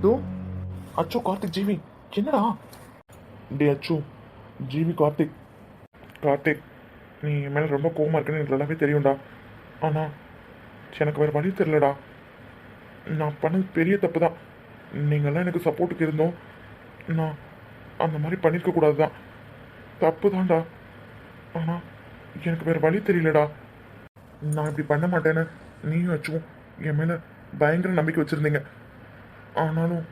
தோ அச்சோ கார்த்திக் ஜீவி என்னடா? டே அச்சோ ஜீவி கார்த்திக் கார்த்திக் நீ என் மேலே ரொம்ப கோவமாக இருக்குன்னு எனக்கு நல்லாவே தெரியும்டா. ஆனால் எனக்கு வேறு வழி தெரியலடா. நான் பண்ணது பெரிய தப்பு தான். நீங்கள்லாம் எனக்கு சப்போர்ட்டுக்கு இருந்தோம். நான் அந்த மாதிரி பண்ணியிருக்க கூடாது தான். தப்பு தான்டா. ஆனால் எனக்கு வேறு வழி தெரியலடா. நான் இப்படி பண்ண மாட்டேன்னு நீயும் வச்சும் என் மேலே பயங்கர நம்பிக்கை வச்சுருந்தீங்க. ஆனாலும்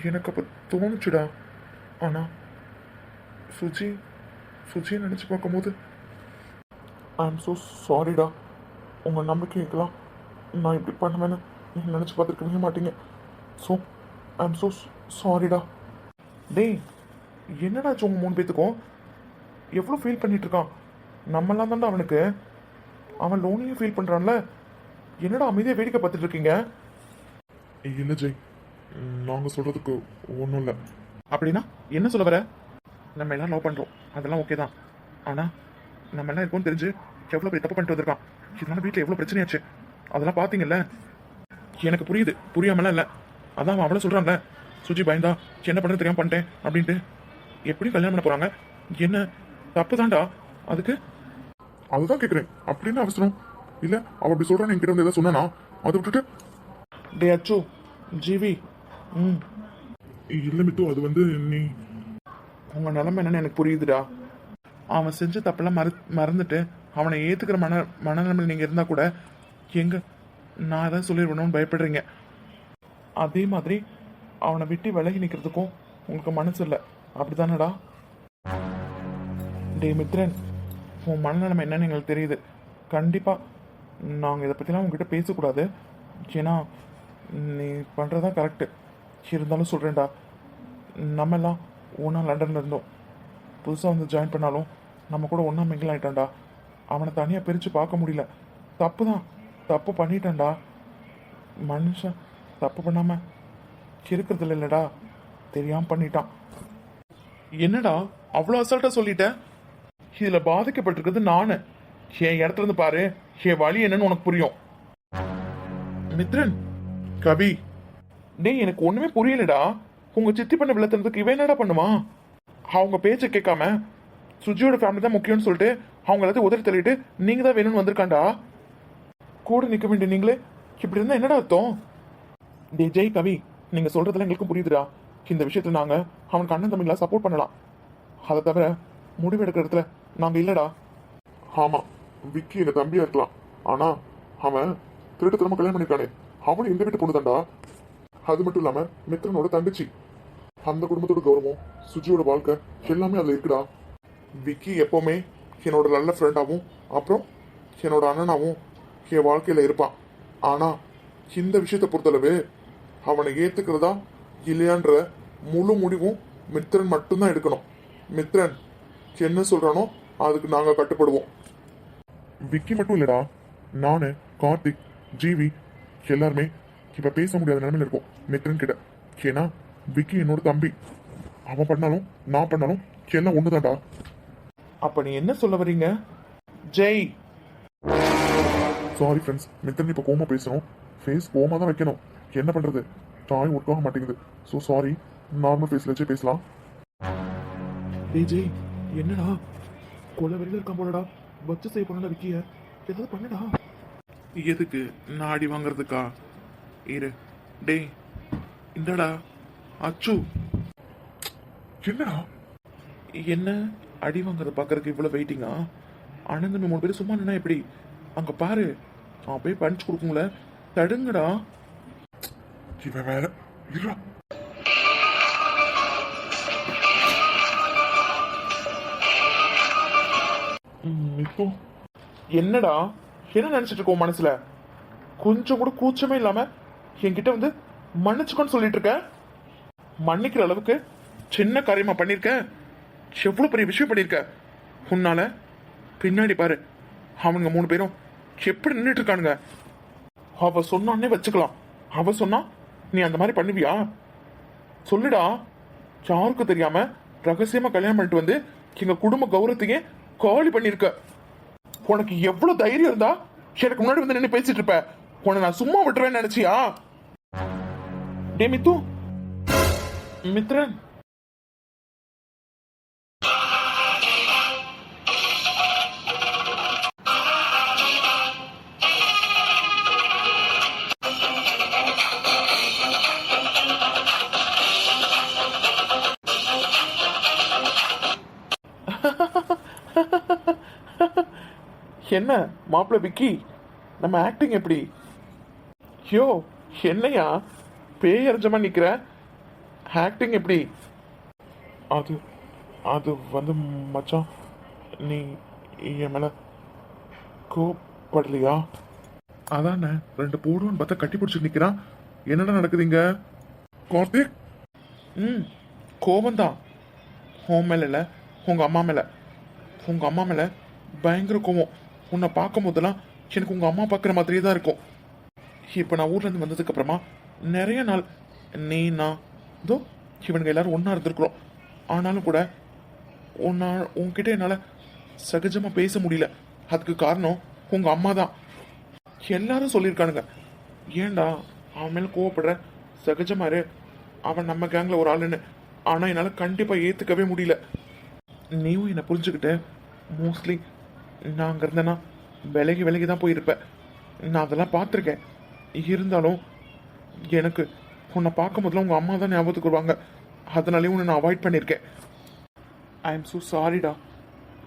எனக்கு அப்போ தோணுச்சுடா. ஆனால் சுஜியை நினச்சி பார்க்கும்போது ஐ எம் ஸோ சாரிடா. உங்கள் நம்பிக்கைக்கெல்லாம் நான் இப்படி பண்ணுவேன்னு நீங்கள் நினச்சி பார்த்துருக்கவே மாட்டீங்க. ஸோ ஐ எம் ஸோ சாரிடா. டேய் என்னடாச்சு உங்கள் 3 பேத்துக்கும்? எவ்வளோ ஃபீல் பண்ணிகிட்ருக்கான்? நம்மளாம் தான்டா அவனுக்கு. அவன் லோனியும் ஃபீல் பண்ணுறான்ல. என்னடா அமைதியாக வேடிக்கை பார்த்துட்டு இருக்கீங்க? இல்லை ஜெய், நாங்கள் சொல்கிறதுக்கு ஒன்றும் இல்லை. அப்படின்னா என்ன சொல்ல வர? நம்ம எல்லாம் லவ் பண்ணுறோம், அதெல்லாம் ஓகே தான். ஆனால் நம்ம எல்லாம் இருக்கும்னு தெரிஞ்சு எவ்வளோ பெரிய தப்பு பண்ணிட்டு வந்திருக்கான். இதனால வீட்டில் எவ்வளோ பிரச்சனையாச்சு அதெல்லாம் பார்த்தீங்கல்ல. எனக்கு புரியுது, புரியாமலாம் இல்லை. அதான் அவன் அவ்வளோ சொல்கிறான்ல, சுஜி பயந்தா என்ன பண்ணுறது தெரியாமல் பண்ணிட்டேன் அப்படின்ட்டு. எப்படி கல்யாணம் பண்ண போகிறாங்க? என்ன தப்பு தான்டா அதுக்கு. அதுதான் கேட்குறேன். அப்படின்னு அவசரம் இல்லை. அவள் அப்படி சொல்கிறான்னு என்கிட்ட வந்து எதாவது சொன்னானா? அதை விட்டுட்டு டே அச்சோ ஜிவி இல்லை மித்து, அது வந்து நீ உங்கள் நிலைமை என்னன்னு எனக்கு புரியுதுடா. அவன் செஞ்ச தப்பெல்லாம் மறந்துட்டு அவனை ஏற்றுக்கிற மனநிலைமையில் நீங்கள் இருந்தால் கூட எங்கே நான் அதான் சொல்லிடுவேணும்னு பயப்படுறீங்க. அதே மாதிரி அவனை விட்டு விலகி நிற்கிறதுக்கும் உங்களுக்கு மனசு இல்லை, அப்படி தானடா? டே மித்ரன், உன் மனநிலைமை என்னன்னு எங்களுக்கு தெரியுது. கண்டிப்பாக நாங்கள் இதை பற்றிலாம் உங்ககிட்ட பேசக்கூடாது. ஏன்னா நீ பண்ணுறதான் கரெக்டு. இருந்தாலும் சொல்கிறேன்டா, நம்மெல்லாம் ஒன்றா லண்டனில் இருந்தோம். புதுசாக வந்து ஜாயின் பண்ணாலும் நம்ம கூட ஒன்றா மிங்கிள் ஆகிட்டான்டா. அவனை தனியாக பிரித்து பார்க்க முடியல. தப்பு தான், தப்பு பண்ணிட்டான்டா. மனுஷன் தப்பு பண்ணாமல் இருக்கிறது இல்லைடா, தெரியாமல் பண்ணிட்டான். என்னடா அவ்வளோ அசால்ட்டாக சொல்லிட்டேன்? இதில் பாதிக்கப்பட்டிருக்கிறது நான். என் இடத்துல இருந்து பாரு, என் வழி என்னன்னு உனக்கு புரியும். மித்ரன், கவி, டேய் எனக்கு ஒன்றுமே புரியலடா. உங்கள் சித்தி பண்ண விளத்துறதுக்கு இவன் என்னடா பண்ணுவான்? அவங்க பேச்சை கேட்காம சுஜியோட ஃபேமிலி தான் முக்கியம்னு சொல்லிட்டு அவங்க எல்லாத்தையும் உதறி தள்ளிட்டு நீங்கள் தான் வேணும்னு வந்திருக்காண்டா. கூட நிற்க வேண்டிய நீங்களே இப்படி இருந்தால் என்னடா அர்த்தம்? டே ஜெய், கவி, நீங்கள் சொல்கிறதெல்லாம் எங்களுக்கும் புரியுதுடா. இந்த விஷயத்தில் நாங்கள் அவனுக்கு அண்ணன் தம்பிங்களா சப்போர்ட் பண்ணலாம். அதை தவிர முடிவு எடுக்கிற இடத்துல நாங்கள் இல்லைடா. ஆமாம், விக்கி எங்கள் தம்பியாக இருக்கலாம். ஆனால் அவன் திருட்டுத்தனமாக கல்யாணம் பண்ணியிருக்கானே, அவனும் இந்த வீட்டு பொண்ணு தான்டா. அது மட்டும் இல்லாமல் மித்ரனோட தங்கச்சி. அந்த குடும்பத்தோட கௌரவம், சுஜியோட வாழ்க்கை எல்லாமே அதில் இருக்குடா. விக்கி எப்போவுமே என்னோட நல்ல ஃப்ரெண்டாகவும் அப்புறம் என்னோட அண்ணனாகவும் என் வாழ்க்கையில் இருப்பான். ஆனால் இந்த விஷயத்தை பொறுத்தளவு அவனை ஏற்றுக்கிறதா இல்லையான்ற முழு முடிவும் மித்ரன் மட்டும்தான் எடுக்கணும். மித்ரன் என்ன சொல்கிறானோ அதுக்கு நாங்கள் கட்டுப்படுவோம். விக்கி மட்டும் இல்லைடா, நான், கார்த்திக், ஜீவி எல்லாருமே இப்போ பேச முடியாத நிலைமையில் இருக்கும் மித்ரன் கிட்ட. ஏன்னா விக்கி என்னோட தம்பி. அவன் பண்ணாலும் நான் பண்ணாலும் எல்லாம் ஒன்று தான்டா. அப்போ நீ என்ன சொல்ல வரீங்க ஜெய்? சாரி ஃப்ரெண்ட்ஸ், மித்ரன் இப்போ கோமா பேசணும். ஃபேஸ் கோமா தான் வைக்கணும். என்ன பண்ணுறது, தாய் ஒர்க் ஆக மாட்டேங்குது. ஸோ சாரி, நார்மல் ஃபேஸில் வச்சே பேசலாம். டேய் ஜெய், என்னடா கொலை வெளியில் இருக்கான் போலடா. வச்சு செய்ய போனடா விக்கிய, ஏதாவது பண்ணடா. எதுக்கு நான் அடி வாங்குறதுக்கா? இரு. டேய் இந்தடா அச்சு. என்னடா என்ன அடி வாங்குறத பார்க்கறதுக்கு இவ்வளோ வெயிட்டிங்கா? அனந்து 3 பேர் சும்மா நின்னா எப்படி? அங்கே பாரு, அவன் போய் பஞ்ச் கொடுக்குங்கள, தடுங்கடா. இவன் வேற இருடா. என்னடா என்ன நினைச்சிட்டு இருக்கோம் மனசுல? கொஞ்சம் கூட கூச்சமே இல்லாம என்கிட்ட வந்து மன்னிச்சுக்கோன்னு சொல்லிட்டு இருக்க. மன்னிக்கிற அளவுக்கு சின்ன காரியமா பண்ணிருக்க? எவ்வளவு பெரிய விஷயம் பண்ணிருக்க. உன்னால பின்னாடி பாரு, அவனுங்க 3 பேரும் எப்படி நின்றுட்டு இருக்கானுங்க. அவ சொன்னான்னே வச்சுக்கலாம். அவ சொன்னா நீ அந்த மாதிரி பண்ணுவியா? சொல்லுடா. யாருக்கும் தெரியாம ரகசியமா கல்யாணம் பண்ணிட்டு வந்து எங்க குடும்ப கௌரவத்தையே காலி பண்ணிருக்க. உனக்கு எவ்வளவு தைரியம் இருந்தா எனக்கு முன்னாடி வந்து நின்று பேசிட்டு இருப்ப? உன்னை நான் சும்மா விட்டுருவேன்னு நினைச்சியா? டே மித்து, மித்ரன். என்ன மாப்பிள்ள விக்கி, நம்ம ஆக்டிங் எப்படி? யோ என்னையா பேயறிஞ்சமா நிக்கிற? ஆக்டிங் எப்படி? அது அது வந்து மச்சான், நீ என் மேல கோபப்படலையா? அதானே, ரெண்டு போடுவான்னு பார்த்தா கட்டி பிடிச்சி நிக்கிறான். என்னடா நடக்குதுங்க கார்த்திக்? கோபந்தான். உன் மேல இல்ல, உங்க அம்மா மேல. உங்க அம்மா மேல பயங்கர கோவம். உன்னை பார்க்கும் போதெல்லாம் எனக்கு உங்க அம்மா பார்க்குற மாதிரியே தான் இருக்கும். இப்போ நான் ஊர்ல இருந்து வந்ததுக்கு அப்புறமா நிறைய நாள் நீ நான் இதோ இவனுங்க எல்லாரும் ஒன்றா இருந்திருக்கிறோம். ஆனாலும் கூட உன்கிட்ட என்னால் சகஜமாக பேச முடியல. அதுக்கு காரணம் உங்கள் அம்மா தான். எல்லாரும் சொல்லியிருக்கானுங்க, ஏன்டா அவன் மேலே கோவப்படுற, சகஜமாரு, அவன் நம்ம கேங்கில் ஒரு ஆளுன்னு. ஆனால் என்னால் கண்டிப்பாக ஏற்றுக்கவே முடியல. நீயும் என்னை புரிஞ்சுக்கிட்ட. மோஸ்ட்லி நான் அங்கே இருந்தேன்னா விலகி தான் போயிருப்பேன். நான் அதெல்லாம் பார்த்துருக்கேன். இருந்தாலும் எனக்கு உன்னை பார்க்கும் போதெல்லாம் உங்கள் அம்மா தான் ஞாபகத்துக்கு வருவாங்க. அதனாலே உன்னை நான் அவாய்ட் பண்ணியிருக்கேன். ஐ எம் ஸோ சாரிடா.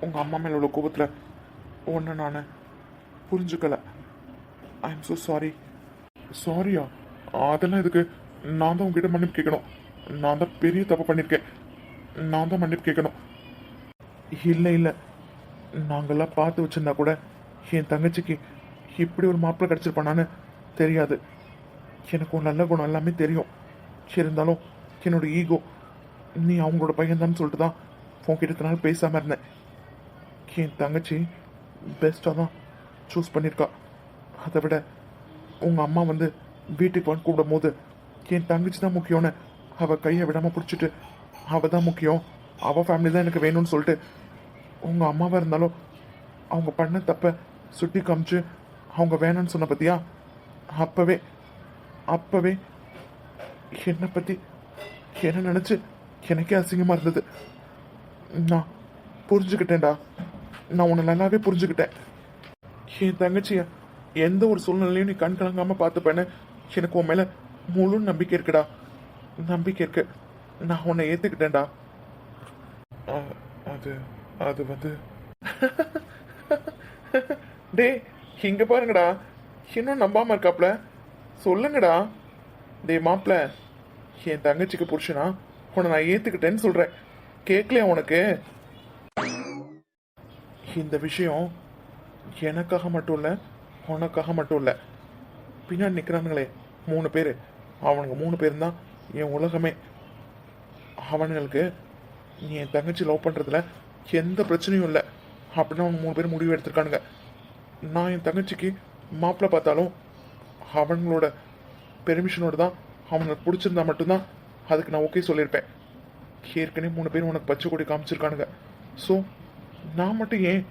உங்கள் அம்மா மேலே உள்ள கோபத்தில் ஒன்று நான் புரிஞ்சுக்கல. I am so sorry. சாரியா? அதெல்லாம் இதுக்கு நான் தான் உங்ககிட்ட மன்னிப்பு கேட்கணும். நான் தான் பெரிய தப்பு பண்ணியிருக்கேன். நான் தான் மன்னிப்பு கேட்கணும். இல்லை, நாங்கள்லாம் பார்த்து வச்சிருந்தா கூட என் தங்கச்சிக்கு இப்படி ஒரு மாப்பிள்ளை கிடச்சிருப்பானான்னு தெரியாது. எனக்கு ஒரு நல்ல குணம் எல்லாமே தெரியும். இருந்தாலும் என்னோட ஈகோ, நீ அவங்களோட பையன்தான்னு சொல்லிட்டு தான் உன்கிட்ட நாள் பேசாமல் இருந்தேன். என் தங்கச்சி பெஸ்ட்டாக தான் சூஸ் பண்ணியிருக்கா. அதை விட உங்கள் அம்மா வந்து வீட்டுக்கு வந்து கூப்பிடும் போது என் தங்கச்சி தான் முக்கியம்னு அவள் கையை விடாமல் பிடிச்சிட்டு அவள் தான் முக்கியம், அவள் ஃபேமிலி தான் எனக்கு வேணும்னு சொல்லிட்டு உங்கள் அம்மாவாக இருந்தாலும் அவங்க பண்ண தப்பை சுட்டி காமிச்சு அவங்க வேணான்னு சொன்ன பற்றியா? அப்போவே என்னை பற்றி என்ன நினச்சி எனக்கே அசிங்கமாக இருந்தது. நான் புரிஞ்சுக்கிட்டேன்டா. நான் உன்னை நல்லாவே புரிஞ்சுக்கிட்டேன். என் தங்கச்சியை எந்த ஒரு சூழ்நிலையும் நீ கண் கலங்காமல் பார்த்துப்பேன்னு எனக்கு உன் மேலே முழு நம்பிக்கை இருக்குடா. நம்பிக்கை இருக்கு. நான் உன்னை ஏற்றுக்கிட்டேன்டா. அது வந்து டே இங்க பாருங்கடா, இன்னும் நம்பாம இருக்காப்ல. சொல்லுங்கடா. டே மாப்பிள்ள, என் தங்கச்சிக்கு புருஷனா உன்னை நான் ஏத்துக்கிட்டேன்னு சொல்றேன். கேட்கலையா உனக்கு? இந்த விஷயம் எனக்காக மட்டும் இல்ல, உனக்காக மட்டும் இல்ல. பின்னாடி நிக்கிறானுங்களே 3 பேரு, அவனுங்க 3 பேரும் தான் என் உலகமே. அவனுங்களுக்கு நீ என் தங்கச்சி லவ் பண்றதுல எந்த பிரச்சனையும் இல்லை அப்படின்னு அவங்க 3 பேர் முடிவு எடுத்திருக்கானுங்க. நான் என் தங்கச்சிக்கு மாப்பிள்ளை பார்த்தாலும் அவங்களோட பெர்மிஷனோடு தான், அவனுக்கு பிடிச்சிருந்தா மட்டும்தான் அதுக்கு நான் ஓகே சொல்லியிருப்பேன். ஏற்கனவே 3 பேரும் உனக்கு பச்சை கொடி காமிச்சிருக்கானுங்க. ஸோ நான் மட்டும் ஏன்?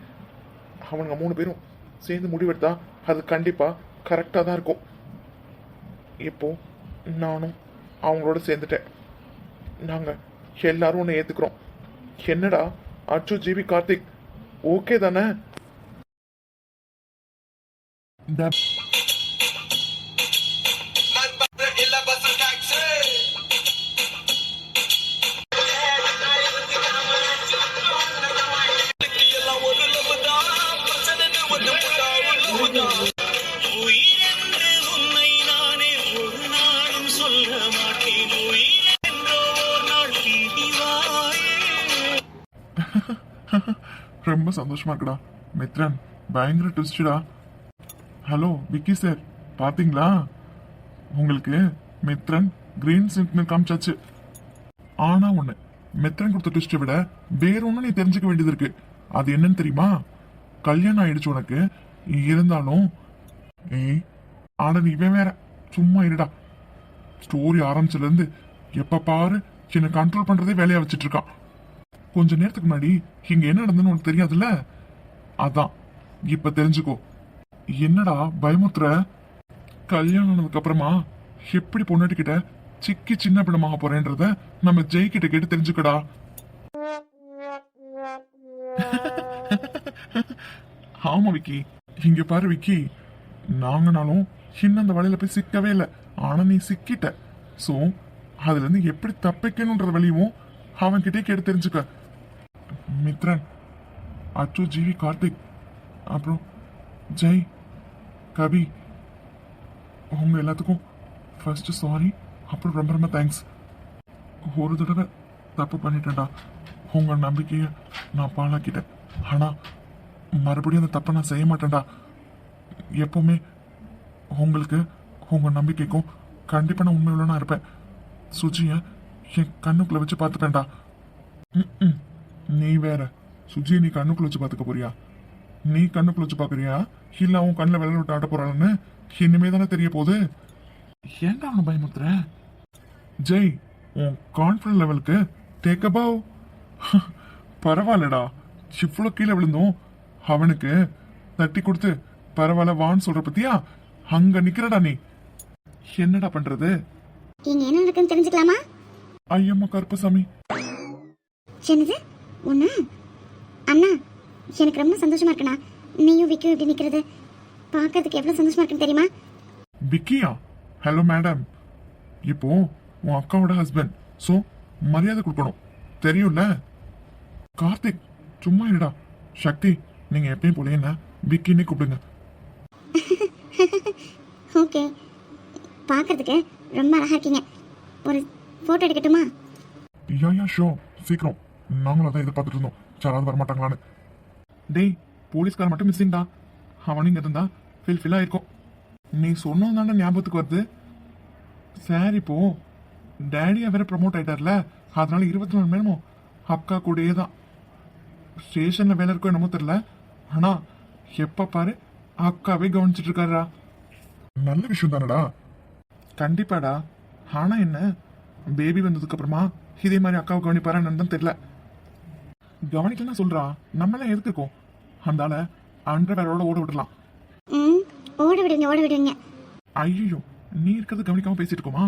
அவனுங்க 3 பேரும் சேர்ந்து முடிவெடுத்தா அது கண்டிப்பாக கரெக்டாக தான் இருக்கும். இப்போ நானும் அவங்களோட சேர்ந்துட்டேன். நாங்கள் எல்லாரும் ஒன்று ஏற்றுக்கிறோம். என்னடா அச்சு, ஜிவி, கார்த்திக் ஓகே தானே? ரொம்ப சந்தோஷமா இருக்குடா மித்ரன். பயங்கர ட்விஸ்டா. ஹலோ விக்கி சார், பாத்தீங்களா? உங்களுக்கு மித்ரன் கிரீன் சிக்னல் காமிச்சாச்சு. ஆனா ஒண்ணு, மித்ரன் கொடுத்த ட்விஸ்டை விட வேற ஒண்ணு நீ தெரிஞ்சுக்க வேண்டியது இருக்கு. அது என்னன்னு தெரியுமா? கல்யாணம் ஆயிடுச்சு உனக்கு. இருந்தாலும் ஆனா நீ இவன் வேற. சும்மா இருடா. ஸ்டோரி ஆரம்பிச்சதுல இருந்து எப்ப பாரு என்னை கண்ட்ரோல் பண்றதே வேலையா வச்சுட்டு இருக்கான். கொஞ்ச நேரத்துக்கு முன்னாடி இங்க என்ன நடந்ததுன்னு உனக்கு தெரியாதுல்ல? அதான் இப்ப தெரிஞ்சுக்கோ. என்னடா பயமுத்துற? கல்யாணம் ஆனதுக்கு அப்புறமா எப்படி பொண்ணாட்டிக்கிட்ட சிக்கி சின்ன பின்னமாக போறேன்றத நம்ம ஜெய்கிட்ட கேட்டு தெரிஞ்சுக்கடா. ஆமா விக்கி, இங்க பாரு விக்கி, நாங்கனாலும் இன்னும் அந்த வழியில போய் சிக்கவே இல்லை. ஆனா நீ சிக்கிட்ட. சோ அதுல இருந்து எப்படி தப்பிக்கணும்ன்ற வழியும் அவன் கிட்டே கேட்டு தெரிஞ்சுக்க. மித்ரன், அச்சு, ஜிவி, கார்த்திக், அப்புறம் ஜெய், கவி, உங்க எல்லாத்துக்கும் ஃபர்ஸ்ட் சாரி, அப்புறம் ரொம்ப ரொம்ப தேங்க்ஸ். ஒரு தடவை தப்பு பண்ணிட்டேன்டா. உங்க நம்பிக்கையை நான் பாழாக்கிட்டேன். ஆனா மறுபடியும் அந்த தப்பை நான் செய்ய மாட்டேன்டா. எப்பவுமே உங்களுக்கு உங்க நம்பிக்கைக்கும் கண்டிப்பா நான் உண்மை உள்ளனா இருப்பேன். சுஜிய என் கண்ணுக்குள்ள வச்சு பார்த்துப்பேன்டா. நீ வேற, சுஜியை நீ கண்ணுக்குள்ள வச்சு பார்த்துக்க போறியா? நீ கண்ணுக்குள்ள வச்சு பாக்குறியா இல்ல அவன் கண்ணில் விளையாட விட்டு ஆட்ட போறான்னு இனிமே தானே தெரிய போகுது. ஏன்டா அவனை பயமுறுத்துற? ஜெய், உன் கான்ஃபிடன்ஸ் லெவலுக்கு டேக் அபவ். பரவாயில்லடா, இவ்வளவு கீழே விழுந்தோம் அவனுக்கு தட்டி கொடுத்து பரவாயில்ல வான்னு சொல்ற பத்தியா? அங்க நிக்கிறடா நீ. என்னடா பண்றது? இங்க என்ன நடக்குன்னு தெரிஞ்சுக்கலாமா? ஐயம்மா கருப்பசாமி. என்னது ஒண்ணு? அண்ணா, எனக்கு ரொம்ப சந்தோஷமா இருக்குண்ணா. நீயும் விக்கியும் இப்படி நிக்கிறது பார்க்கறதுக்கு எவ்வளவு சந்தோஷமா இருக்குன்னு தெரியுமா? விக்கியா? ஹலோ மேடம், இப்போ உன் அக்காவோட ஹஸ்பண்ட், சோ மரியாதை கொடுக்கணும், தெரியும்ல? கார்த்திக், சும்மா இருடா. சக்தி, நீங்க எப்பயும் போல என்ன விக்கின்னு கூப்பிடுங்க. ஓகே, பார்க்கறதுக்கு ரொம்ப அழகா இருக்கீங்க. ஒரு போட்டோ எடுக்கட்டுமா? யா ஷோ, சீக்கிரம். நாங்களும் அதான் எதிர்பார்த்துட்டு இருந்தோம், யாராவது வரமாட்டாங்களான்னு. டேய், போலீஸ்கார மட்டும் மிஸ்ஸிங்டா. அவனும் இங்க இருந்தா ஃபில் ஆயிருக்கும். நீ சொன்னதாண்ட ஞாபகத்துக்கு வருது. சரி, இப்போ டேடியா வேற ப்ரமோட் ஆயிட்டார்ல, அதனால 24 மணி நேரமும் அக்கா கூடயே தான். ஸ்டேஷன்ல வேலை இருக்கோ என்னமோ தெரியல, ஆனா எப்ப பாரு அக்காவே கவனிச்சிட்டு இருக்காரா. நல்ல விஷயம் தானடா. கண்டிப்பாடா. ஆனா என்ன, பேபி வந்ததுக்கு அப்புறமா இதே மாதிரி அக்காவை கவனிப்பாரான்னு தான் தெரியல. கவனிக்கலாம் சொல்றா, நம்மளாம் எதுக்கு இருக்கோம்? அந்தால அண்டர்வேரோட ஓட விடலாம். ஓட விடுங்க. ஐயோ, நீ இருக்கிறது கவனிக்காம பேசிட்டு இருக்கோமா?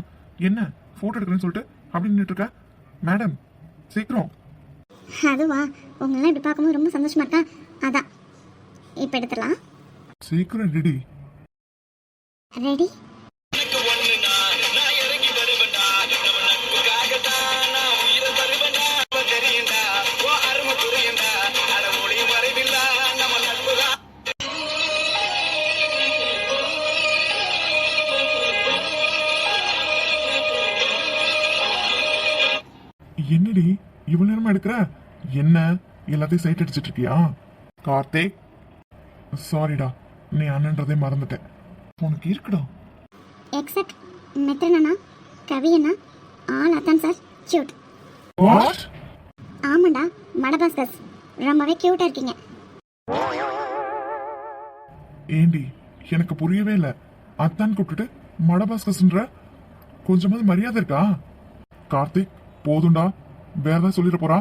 என்ன போட்டோ எடுக்கிறேன்னு சொல்லிட்டு அப்படி நின்றுட்டு இருக்க? மேடம், சீக்கிரம். அதுவா, உங்களெல்லாம் இப்படி பார்க்கும்போது ரொம்ப சந்தோஷமா இருக்கா, அதான் இப்ப எடுத்துடலாம். சீக்கிரம் ரெடி. ரெடி? என்னடி இவ்வளவு நேரமா எடுக்கிற? என்ன எல்லாத்தையும் சைட் அடிச்சிட்டு இருக்கியா? கார்த்திக், சாரிடா, நீ அண்ணன்றதே மறந்துட்டேன். உனக்கு இருக்குடா. எக்ஸப்ட் மித்ரன் அண்ணா, கவி அண்ணா, ஆல் அதான் சார் கியூட். வாட்? ஆமாண்டா, மடபாஸ்கர்ஸ் ரொம்பவே கியூட்டா இருக்கீங்க. ஏண்டி, எனக்கு புரியவே இல்லை. அத்தான் கூப்பிட்டுட்டு மடபாஸ்கர்ஸ்ன்ற கொஞ்சமாவது மரியாதை இருக்கா? கார்த்திக், போதும்டா, வேற ஏதாவது சொல்லிட போறா.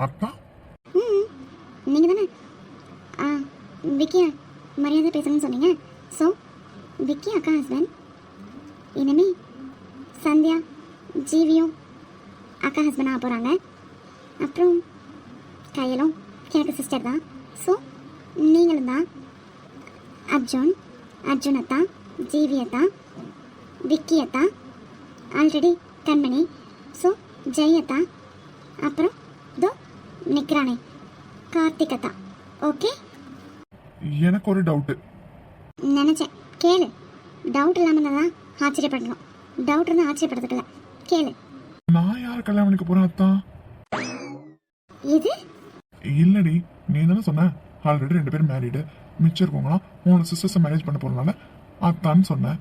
அத்தா, நீங்க தானே விக்கியா மரியாதை பேசணும்னு சொன்னீங்க. ஸோ விக்கி அக்கா ஹஸ்பண்ட், இனிமே சந்தியா ஜீவியும் அக்கா ஹஸ்பண்ட் ஆக போகிறாங்க. அப்புறம் கையலும் எனக்கு சிஸ்டர் தான். ஸோ நீங்களும் தான் அர்ஜுன் அத்தா, ஜீவி அத்தா, விக்கி அத்தா, ஆல்ரெடி கண்மணி, ஸோ ஜெய் அத்தா, அப்புறம் தோ நிக்கிறானே கார்த்திக் அத்தா. ஓகே? எனக்கு ஒரு டவுட்டு. நினைச்சேன், கேளு. டவுட் இல்லாமல் தான் ஆச்சரியப்படணும். டவுட் இருந்தால் ஆச்சரியப்படுறதுக்குல கேளு. நான் யார் கல்யாணம் பண்ணிக்க போறேன் அத்தா? இது இல்லடி, நீ தானே சொன்ன ஆல்ரெடி 2 பேரும் மேரீடு, மிச்சம் இருக்கவங்களாம் உன்னோட சிஸ்டர்ஸை மேரேஜ் பண்ண போறதுனால அத்தான்னு சொன்னேன்.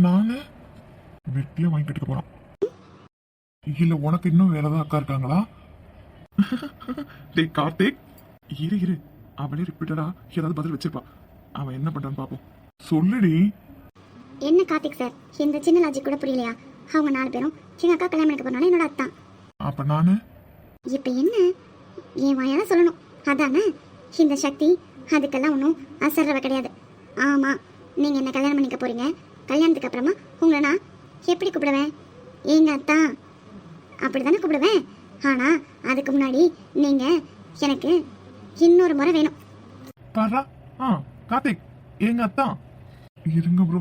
நானு வெட்டியா வாங்கி கட்டிக்க போறான். இல்ல உனக்கு இன்னும் வேற ஏதாவது அக்கா இருக்காங்களா? டேய் கார்த்திக், இரு, அவளே ரிப்பீட்டடா ஏதாவது பதில் வச்சிருப்பா. அவன் என்ன பண்றான்னு பாப்போம். சொல்லுடி. என்ன கார்த்திக் சார், இந்த சின்ன லாஜிக் கூட புரியலையா? அவங்க 4 பேரும் எங்க அக்கா கல்யாணம் பண்ணிக்க போறனால என்னோட அத்தான். அப்ப நானு இப்ப என்ன, என் வாயால சொல்லணும் அதானே? இந்த சக்தி அதுக்கெல்லாம் ஒன்றும் அசர்றவ கிடையாது. ஆமா, நீங்க என்ன கல்யாணம் பண்ணிக்க போறீங்க. கல்யாணத்துக்கு அப்புறமா உங்களை நான் எப்படி கூப்பிடுவேன்? எங்க அத்தா அப்படிதானே கூப்பிடுவேன். ஆனா அதுக்கு முன்னாடி நீங்க எனக்கு இன்னொரு முறை வேணும். பாரா. கார்த்திக், எங்க அத்தா. இருங்க ப்ரோ,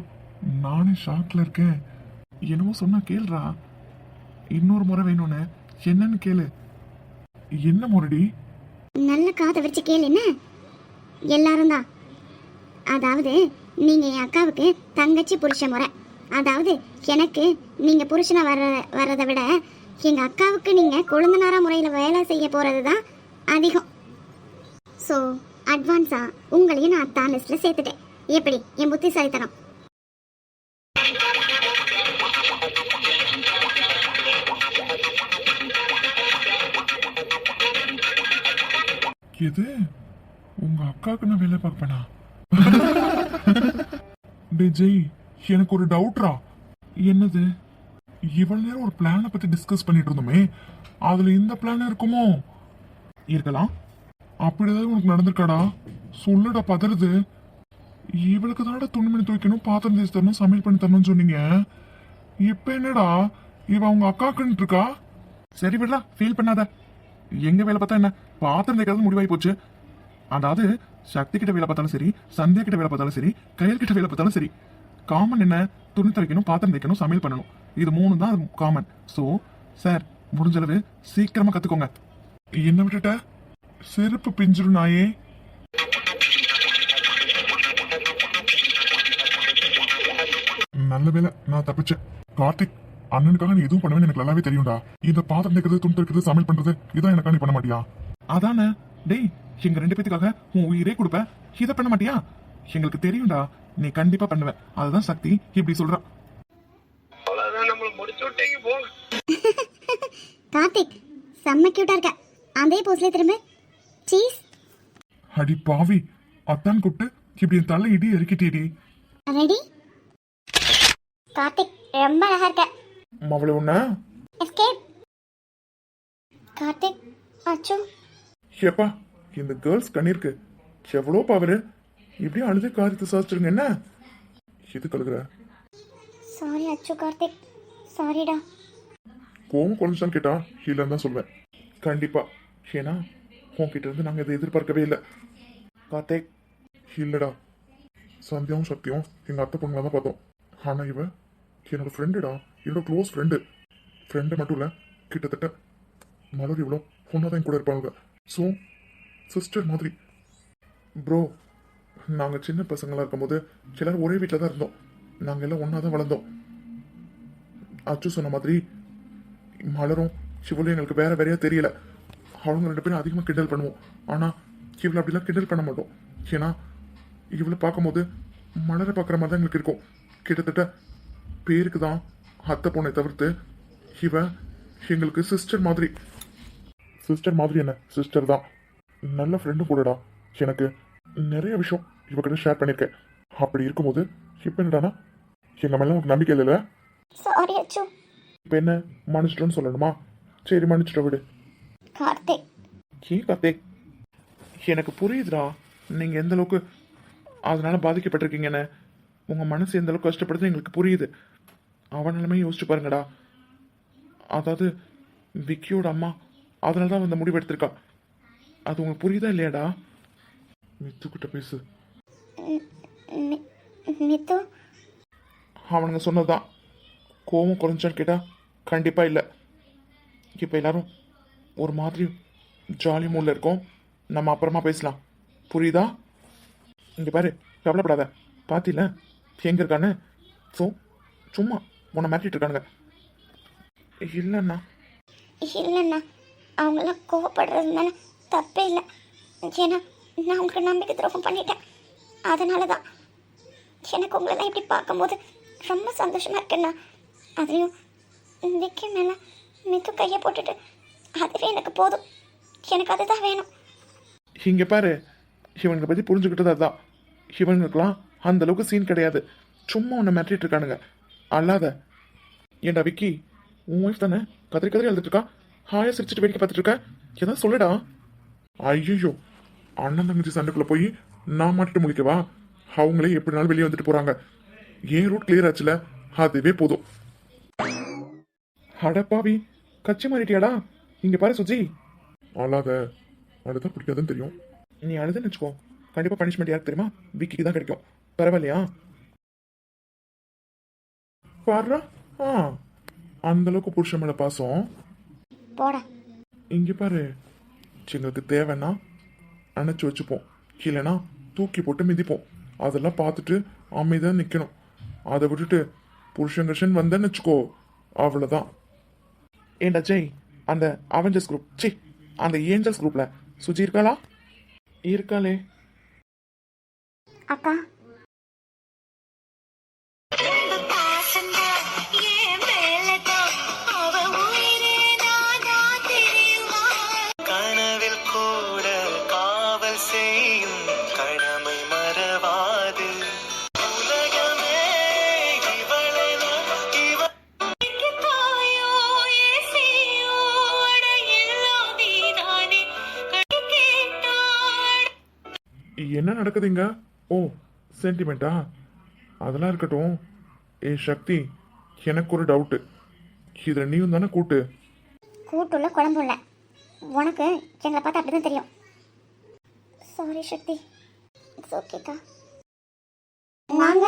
நானே ஷாக்ல இருக்கேன். என்னமோ சொன்னா கேளுடா. இன்னொரு முறை வேணும்னு என்னன்னு கேளு. என்ன முறைடி? நல்ல காதை வச்சு கேளு. என்ன? எல்லாரும் தான். அதாவது நீங்க என் அக்காவுக்கு தங்கச்சி புருஷ முறை. அதாவது எனக்கு நீங்க புருஷனா வர்றதை விட எங்க அக்காவுக்கு நீங்க கொழுந்தனாரா முறையில வேலை செய்ய போறது தான் அதிகம். ஸோ அட்வான்ஸா உங்களையும் நான் அத்தா லிஸ்ட்ல சேர்த்துட்டேன். எப்படி என் புத்திசாலித்தனம்? எது? உங்க அக்காவுக்கு நான் வேலை பார்ப்பேனா? டேய் ஜெய், எனக்கு ஒரு டவுட்ரா. என்னது? இவ்வளவு நேரம் ஒரு பிளானை பத்தி டிஸ்கஸ் பண்ணிட்டு இருந்தோமே, அதுல இந்த பிளான் இருக்குமோ? இருக்கலாம். அப்படி ஏதாவது உனக்கு நடந்திருக்காடா? சொல்லுடா, பதறுது. இவளுக்கு தானடா துணிமணி துவைக்கணும், பாத்திரம் தேய்ச்சி தரணும், சமையல் பண்ணி தரணும்னு சொன்னீங்க. இப்ப என்னடா இவ அவங்க அக்காக்குன்னு இருக்கா? சரி விடலாம், ஃபீல் பண்ணாத. எங்க வேலை பார்த்தா என்ன, பாத்திரம் தேய்க்கிறது முடிவாகி போச்சு. அதாவது சக்தி கிட்ட வேலை பார்த்தாலும் சரி, சந்தியா கிட்ட வேலை பார்த்தாலும் சரி, கையல் கிட்ட வேலை பார்த்தாலும் சரி, காமன் என்ன? துணி துவைக்கணும், பாத்திரம் தேய்க்கணும், சமையல் பண்ணணும். இது மூணு தான் காமன். ஸோ சார், முடிஞ்ச அளவு சீக்கிரமா கத்துக்கோங்க. என்ன விட்டுட்ட? செருப்பு பிஞ்சிரும் நாயே. நல்ல வேலை நான் தப்பிச்சேன். கார்த்திக், அண்ணனுக்காக நீ எதுவும் பண்ணுவேன்னு எனக்கு நல்லாவே தெரியும்டா. இந்த பாத்திரம் தேய்க்கிறது, துணி துவைக்கிறது, சமையல் பண்றது இதான் எனக்கா நீ பண்ண மாட்டியா? அதானே. டேய், எங்க ரெண்டு பேத்துக்காக உன் உயிரே கொடுப்ப, இதை பண்ண மாட்டியா? எங்களுக்கு தெரியும்டா, நீ கண்டிப்பா பண்ணுவ. அதுதான் சக்தி இப்படி சொல்றா. கார்த்திக் செம்ம கியூட்டா இருக்க. அதே போஸ்ல திரும்ப. சீஸ். அடி பாவி, அத்தான் கூப்பிட்டு இப்படி என் தலை இடி இறக்கிட்டேடி. ரெடி? கார்த்திக் ரொம்ப அழகா இருக்க. மவளை உன்ன. எஸ்கேப். கார்த்திக் அச்சோ. ஏப்பா, இந்த கேர்ள்ஸ் கண்ணிருக்கு எவ்வளோ பவரு. இப்படியே அழுது காரியத்தை சாதிச்சிருங்க. என்ன எது கழுகுற? சாரி அச்சோ. கார்த்திக் சாரிடா. கோவம் குறைஞ்சான்னு கேட்டா இல்லைன்னு தான் சொல்வேன். கண்டிப்பா. ஏன்னா உன்கிட்ட இருந்து நாங்கள் இதை எதிர்பார்க்கவே இல்லை. கார்த்திக். இல்லடா, சந்தியாவும் சக்தியும் எங்க அத்தை பொண்ணுங்களா தான் பார்த்தோம். ஆனா இவ என்னோட ஃப்ரெண்டுடா, என்னோட க்ளோஸ் ஃப்ரெண்டு. ஃப்ரெண்டு மட்டும் இல்லை, கிட்டத்தட்ட மலர் இவ்வளோ ஒன்றாதான் கூட இருப்பாங்க. ஸோ சிஸ்டர் மாதிரி. ப்ரோ, நாங்கள் சின்ன பசங்களாக இருக்கும்போது எல்லாரும் ஒரே வீட்டில் தான் இருந்தோம். நாங்கள் எல்லாம் ஒன்றா தான் வளர்ந்தோம். அச்சு சொன்ன மாதிரி மலரும் சிவலும் எங்களுக்கு வேற வேறையா தெரியல. அவங்க ரெண்டு பேரும் அதிகமாக கிண்டல் பண்ணுவோம். ஆனால் இவளை அப்படிலாம் கிண்டல் பண்ண மாட்டோம். ஏன்னா இவளை பார்க்கும்போது மலரை பார்க்குற மாதிரி தான் எங்களுக்கு இருக்கும். கிட்டத்தட்ட பேருக்கு தான் அத்தை பொண்ணை தவிர்த்து இவ எங்களுக்கு சிஸ்டர் மாதிரி. சிஸ்டர் மாதிரி என்ன, சிஸ்டர் தான். நல்ல ஃப்ரெண்டும் கூடடா. எனக்கு நிறைய விஷயம் இவகிட்ட ஷேர் பண்ணியிருக்கேன். அப்படி இருக்கும்போது இப்போ என்னடானா எங்க மேல உனக்கு நம்பிக்கை இல்லைல்ல? சாரி அச்சு. இப்போ என்ன, மன்னிச்சிட்டோன்னு சொல்லணுமா? சரி, மன்னிச்சிட்ட விடு. கார்த்திக். ஏன் கார்த்திக்? எனக்கு புரியுதுடா நீங்க எந்த அளவுக்கு அதனால பாதிக்கப்பட்டிருக்கீங்கன்னு. உங்க மனசு எந்த அளவுக்கு கஷ்டப்படுது எங்களுக்கு புரியுது. அவன் நிலைமை யோசிச்சு பாருங்கடா. அதாவது விக்கியோட அம்மா அதனால தான் அந்த முடிவு எடுத்திருக்கா. அது உங்களுக்கு புரியுதா இல்லையாடா? மித்துக்கிட்ட பேசு. மித்து. அவனுங்க சொன்னதுதான். கோவம் குறைஞ்சான்னு கேட்டா கண்டிப்பா இல்லை. இப்போ எல்லாரும் ஒரு மாதிரி ஜாலி மூடில் இருக்கோம். நம்ம அப்புறமா பேசலாம், புரியுதா? இங்கே பாரு, கவலைப்படாத. பார்த்தில எங்கே இருக்கான்னு. ஸோ சும்மா உன்னை மாட்டிட்டு இருக்கானுங்க. இல்லைண்ணா. இல்லைண்ணா, அவங்களாம் கோவப்படுறதுனால தப்பே இல்லை. ஏன்னா நான் உங்களுக்கு நம்பிக்கை துரோகம் பண்ணிட்டேன். அதனால தான் எனக்கு உங்களெல்லாம் இப்படி பார்க்கும்போது ரொம்ப சந்தோஷமாக இருக்குண்ணா. அதுலேயும் விக்கி மேலே மித்து கையை போட்டுட்டு அதுவே எனக்கு போதும். எனக்கு அதுதான் வேணும். இங்கே பாரு, இவங்களை பற்றி புரிஞ்சுக்கிட்டது அதுதான். இவங்களுக்கெல்லாம் அந்த அளவுக்கு சீன் கிடையாது. சும்மா உன்னை மிரட்டிட்டு இருக்கானுங்க. அல்லாத. ஏண்டா விக்கி, உன் ஒய்ஃப் தானே கதறி கதறி எழுதிட்டு இருக்கா? ஹாயா சிரிச்சுட்டு வேடிக்கை பார்த்துட்டு இருக்க. ஏதாவது சொல்லுடா. ஐயோ, அண்ணன் தங்கச்சி சண்டைக்குள்ள போய் நான் மாட்டிட்டு முடிக்கவா? அவங்களே எப்படினாலும் வெளியே வந்துட்டு போறாங்க. ஏன் ரூட் கிளியர் ஆச்சுல, அதுவே போதும். அடப்பாவி, கட்சி மாறிட்டியாடா? இங்க பாரு சுஜி. அழாத, அழுதா பிடிக்காதுன்னு தெரியும். நீ அழுதுன்னு வச்சுக்கோ, கண்டிப்பா பனிஷ்மெண்ட் யாருக்கு தெரியுமா? விக்கிக்கு தான் கிடைக்கும். பரவாயில்லையா? பாடுறா. ஆ, அந்த அளவுக்கு புருஷன் மேல பாசம். போடா. இங்க பாரு, எங்களுக்கு தேவைன்னா அணைச்சு வச்சுப்போம், இல்லைன்னா தூக்கி போட்டு மிதிப்போம். அதெல்லாம் பார்த்துட்டு அமைதியாக நிற்கணும். அதை விட்டுட்டு புருஷன் கிருஷன் வந்தேன்னு வச்சுக்கோ, அவ்வளோதான். ஏண்டா ஜெய், அந்த அவெஞ்சர்ஸ் குரூப், சி அந்த ஏஞ்சல்ஸ் குரூப்ல சுஜி இருக்காளா? இருக்காளே. அக்கா, கனவில் கூட காவல் செய்யும் கடமை மறவாது உலகமே இவளென தாயோ ஏசியோட எல்லாம் நீதானே கேட்டாள். என்ன நடக்குதுங்க? ஓ, சென்டிமெண்டா? அதெல்லாம் இருக்கட்டும். ஏ சக்தி, எனக்கு ஒரு டவுட்டு. இதில் நீயும் தானே கூட்டு? கூட்டுள்ள குழம்பு இல்லை. உனக்கு எங்களை பார்த்தா அப்படிதான் தெரியும். Sorry Sakthi. இட்ஸ் ஓகேக்கா. வாங்க.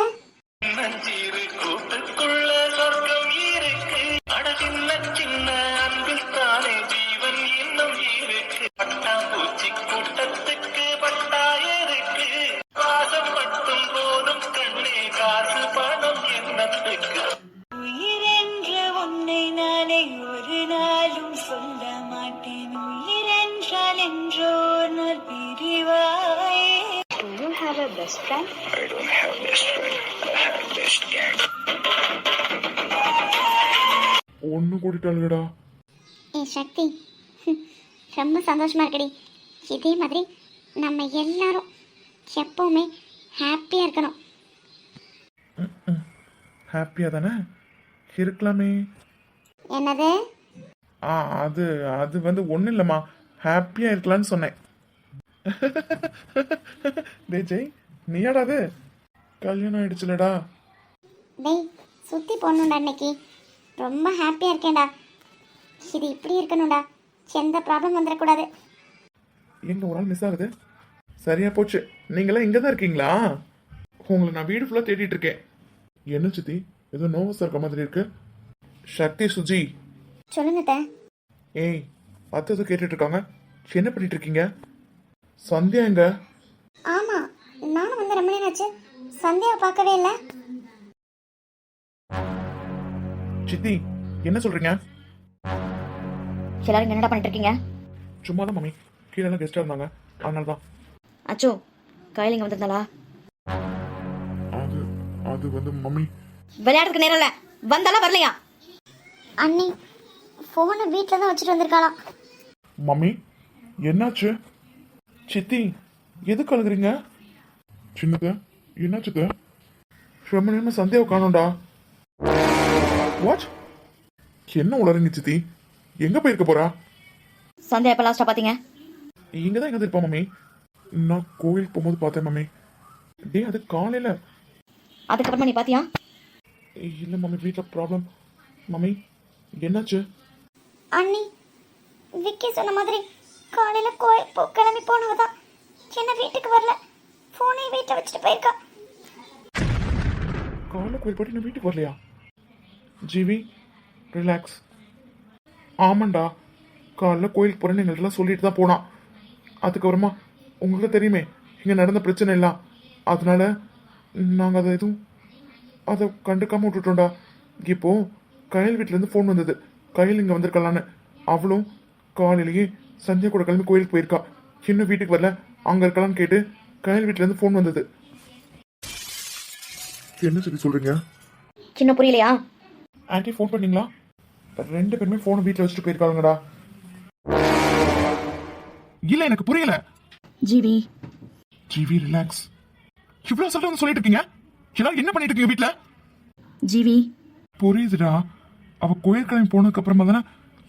நஞ்சிரு கூட்டுக்குள்ள சொர்க்கம் இருக்கு. அட சின்ன சின்ன அன்பில் தானே ஜீவன் இன்னும் இருக்கு. பட்டாம்பூச்சி கூட்டத்துக்கு பட்டாயிருக்கு. வாசம் மட்டும் போதும் கண்ணே, காசு பணம் என்னத்துக்கு? உயிரென்ற உன்னை நானே ஒரு நாளும் சொல்ல மாட்டேன். உயிரென்றால் என்றோர் நாள் பிரிவாயே. Do you have a best friend? I don't have best friend. I have best gang. ஒன்று கூட்டிட்டாளுடா. ஏ சக்தி, ரொம்ப சந்தோஷமா இருக்குடி. இதே மாதிரி நம்ம எல்லாரும் எப்பவுமே ஹாப்பியாக இருக்கணும். ஹாப்பியாக தானே இருக்கலாமே. என்னது? அது அது வந்து ஒன்றும் இல்லைம்மா, ஹாப்பியாக இருக்கலான்னு சொன்னேன். டே ஜெய், நீயாடா அது? கல்யாணம் ஆயிடுச்சுலடா. டேய், சுற்றி போடணும்டா இன்னைக்கு. ரொம்ப ஹாப்பியாக இருக்கேன்டா. இது இப்படி இருக்கணும்டா. எந்த ப்ராப்ளம் வந்துடக்கூடாது. எங்க ஒரு ஆள் மிஸ் ஆகுது. சரியா போச்சு, நீங்களாம் இங்கே தான் இருக்கீங்களா? உங்களை நான் வீடு ஃபுல்லாக தேடிட்டு இருக்கேன். என்ன சித்தி, ஏதோ நோவஸாக இருக்க மாதிரி இருக்கு. சக்தி, சுஜி. சொல்லுங்க அத்தை. ஏய், அத்தை கேட்டுட்டு இருக்காங்க. என்ன பண்ணிட்டு இருக்கீங்க? சந்தியா எங்க? ஆமாம், நானும் வந்து ரொம்ப நேரம் ஆச்சு. சந்தியாவை பார்க்கவே இல்லை. சித்தி, என்ன சொல்றீங்க? எல்லாரும் என்னடா பண்ணிட்டு இருக்கீங்க? சும்மா தான் மம்மி, கீழே கெஸ்டாக இருந்தாங்க, அதனால தான். அச்சோ, கையில் இங்கே வந்திருந்தாளா? அது அது வந்து மம்மி. விளையாடுறதுக்கு நேரம் இல்லை, வந்தாலா வரலையா? அண்ணி ஃபோனை வீட்டில் தான் வச்சுட்டு வந்திருக்காளாம். மம்மி, என்னாச்சு? சித்தி, எதுக்கு அழுகுறீங்க? சின்னத, என்னாச்சுத? ரொம்ப நேரம் சந்தேகம் காணோம்டா. வாட்? என்ன உளறீங்க சித்தி? எங்க போயிருக்க போறா? சந்தியா எப்போ லாஸ்ட்டாக பார்த்தீங்க? இங்க தான் எங்க இருப்பா மம்மி. நான் கோயிலுக்கு போகும்போது பார்த்தேன் மம்மி. டே, அது காலையில. அதுக்கப்புறமா நீ பார்த்தியா? இல்ல மம்மி, வீட்டில் ப்ராப்ளம். மம்மி, என்னாச்சு? அண்ணி, விக்கி சொன்ன மாதிரி காலையில் கிளம்பி போனவ தான். சின்ன வீட்டுக்கு வரல, ஃபோனை வீட்டில் வச்சுட்டு போயிருக்கா. காலைல கோயில் போட்டு நான் வீட்டுக்கு வரலையா? ஜிவி, ரிலாக்ஸ். ஆமாண்டா, காலைல கோயிலுக்கு போறேன்னு எங்கள்கிட்ட சொல்லிட்டு தான் போனான். அதுக்கப்புறமா உங்களுக்கு தெரியுமே இங்கே நடந்த பிரச்சனை எல்லாம், அதனால நாங்கள் அதை எதுவும் அதை கண்டுக்காம விட்டுட்டோம்டா. இப்போ கையல் வீட்டிலேருந்து ஃபோன் வந்தது, கையில் இங்கே வந்திருக்கலான்னு. அவளும் காலையிலேயே சந்தியா கூட கிளம்பி கோயிலுக்கு போயிருக்கா. இன்னும் வீட்டுக்கு வரல, அங்கே இருக்கலான்னு கேட்டு கையல் வீட்டிலேருந்து ஃபோன் வந்தது. என்ன சரி சொல்றீங்க? சின்ன புரியலையா? ஆன்ட்டி ஃபோன் பண்ணீங்களா? ரெண்டு பேருமே ஃபோனை வீட்டில் வச்சுட்டு போயிருக்காங்கடா. இல்ல, எனக்கு புரியல. ஜிவி, ஜிவி, ரிலாக்ஸ். இவ்வளவு சொல்லிட்டு சொல்லிட்டு இருக்கீங்க. எல்லாரும் என்ன பண்ணிட்டு இருக்கீங்க வீட்டில்? ஜிவி, புரியுதுடா. அவ கோயில் கிளம்பி போனதுக்கு அப்புறமா தானே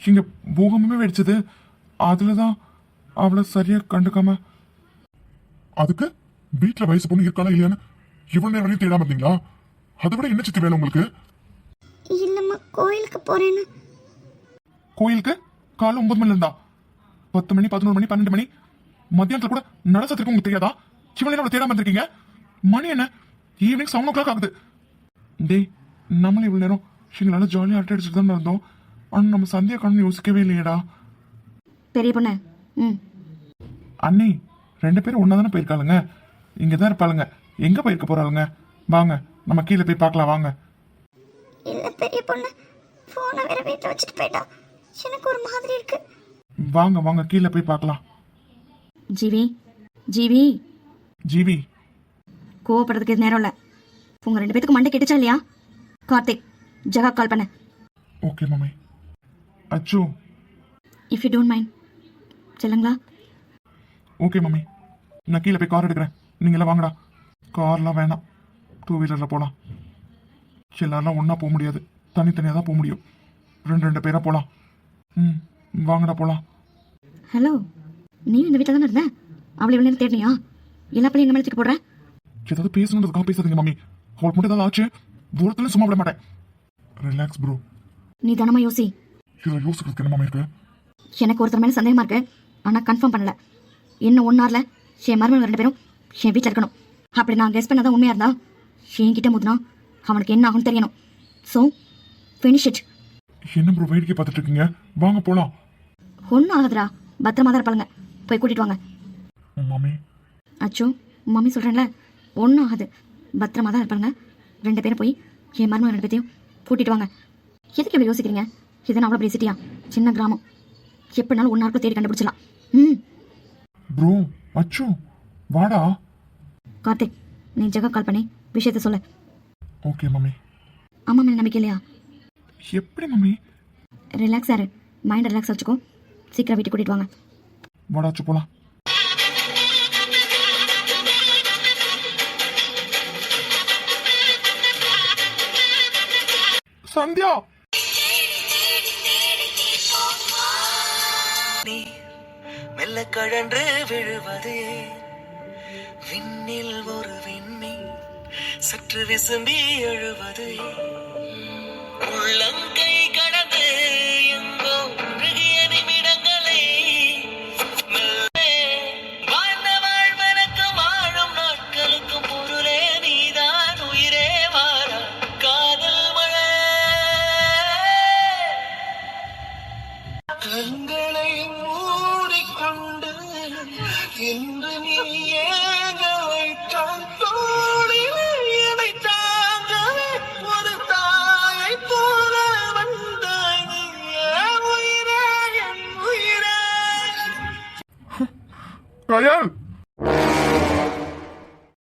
இங்க பூகம்பமே வெடிச்சது. அதுலதான் அவளை சரியா கண்டுக்காம. அதுக்கு வீட்டுல வயசு பொண்ணு இருக்காளா இல்லையான்னு இவ்வளவு நேரம் வரையும் தேடாம இருந்தீங்களா? அதை விட என்ன சித்தி வேணும் உங்களுக்கு? இல்லைம்மா, கோயிலுக்கு போகிறேன்னு கோயிலுக்கு காலை 9 மணில இருந்தா 10 மணி 11 மணி 12 மணி மத்தியானத்துல கூட நடசத்துக்கு உங்களுக்கு தெரியாதா? சிவனையில தேடாம இருந்திருக்கீங்க. மணி என்ன? ஈவினிங் 7 o'clock ஆகுது. டேய், நம்மளும் இவ்வளவு நேரம் எங்களால ஜாலியாக அரட்டை அடிச்சுட்டு தான் இருந்தோம். ஆனால் நம்ம சந்தியா காணும் யோசிக்கவே இல்லையேடா. பெரிய பொண்ணு. ம். அண்ணி 2 பேரும் ஒன்னா தானே போயிருக்காளுங்க. இங்க தான் இருப்பாளுங்க. எங்க போயிருக்க போறாளுங்க? வாங்க நம்ம கீழே போய் பார்க்கலாம் வாங்க. இல்ல பெரிய பொண்ணு, போனை வேற வீட்டுல வச்சுட்டு போயிட்டா. எனக்கு ஒரு மாதிரி இருக்கு. வாங்க வாங்க கீழே போய் பார்க்கலாம். ஜீவி, ஜீவி, ஜீவி, கோவப்படுறதுக்கு இது நேரம் இல்லை. உங்கள் 2 பேத்துக்கு மண்டை கெட்டுச்சா இல்லையா? கார்த்திக், ஜகா கால் பண்ண. Okay mummy. அச்சோ. இஃப் யூ டோன்ட் மைண்ட் சொல்லுங்களா? ஓகே மம்மி, நான் கீழே போய் கார் எடுக்கிறேன். நீங்களாம் வாங்கடா. கார்லாம் வேணாம், 2 வீலரில் போகலாம். எல்லாரெல்லாம் ஒன்றா போக முடியாது, தனித்தனியாக தான் போக முடியும். 2 பேராக போகலாம். ம், வாங்கடா போகலாம். ஹலோ, நீயும் இந்த வீட்டில் தானே இருந்த? அவளை இவ்வளோ நேரம் தேடினியா? எல்லா பிள்ளையும் எங்கள் மேலே தூக்கி போடுற? ஏதாவது பேசணுன்றதுக்காக பேசாதீங்க மம்மி. அவளுக்கு மட்டும் ஏதாவது ஆச்சு தூரத்துல சும்மா விட மாட்டேன். Relax bro. நீ தானமா யோசி. இதில் யோசிக்கிறதுக்கு என்ன மம்மி இருக்கு? எனக்கு ஒருத்தர் மேலே சந்தேகமாக இருக்கு, ஆனால் கன்ஃபார்ம் பண்ணல. இன்னும் 1 hourல என் மருமகள் 2 பேரும் என் வீட்டில் இருக்கணும். அப்படி நான் கெஸ் பண்ணாதான் உண்மையாக இருந்தா என்கிட்ட முதுனா அவனுக்கு என்ன ஆகும்னு தெரியணும். So finish it. என்ன ப்ரோ வேடிக்கை பார்த்துட்டு இருக்கீங்க? வாங்க போகலாம். ஒன்றும் ஆகுதுடா, பத்திரமா தான் இருப்பாளுங்க. போய் கூட்டிட்டு வாங்க. மம்மி. அச்சோ, மம்மி சொல்கிறேன்ல, ஒன்றும் ஆகாது, பத்திரமா தான் இருப்பாங்க. 2 பேரும் போய் என் மருமகள் 2 பேத்தையும் கூட்டிட்டு வாங்க. எதுக்கு இப்படி யோசிக்கிறீங்க? இதுன்னு அவ்வளோ பெரிய சிட்டியா? சின்ன கிராமம். எப்படினாலும் 1 hour தேடி கண்டுபிடிச்சலாம். ம். ப்ரோ, அச்சோ, வாடா. கார்த்திக், நீ ஜெகா கால் பண்ணி விஷயத்த சொல்ல. Okay mummy. அம்மா மேலே நம்பிக்கை இல்லையா? எப்படி மம்மி? ரிலாக்ஸ் ஆரு, மைண்ட் ரிலாக்ஸ் வச்சுக்கோ. சீக்கிரம் வீட்டுக்கு கூட்டிட்டு வாங்க. வாடாச்சு போலாம். சந்தியா, நீ மெல்ல கழன்று விழுவதே விண்ணில் ஒரு விண்ணி சற்று விசும்பி எழுவது உள்ளங்கை கடந்து எங்கோ முழுகிய நிமிடங்களை மெல்லே வாழ்ந்த வாழ்வனுக்கும் வாழும் நாட்களுக்கும் பொருளே நீதான் உயிரே வாரா காதல் மழை கண்களை மூடிக்கொண்டு என்று நீ ஏக வைத்தால் தோழிலே என்னை தாங்கவே ஒரு தாயை போல வந்தாய் நீயே உயிரே என் உயிரே. கயால்.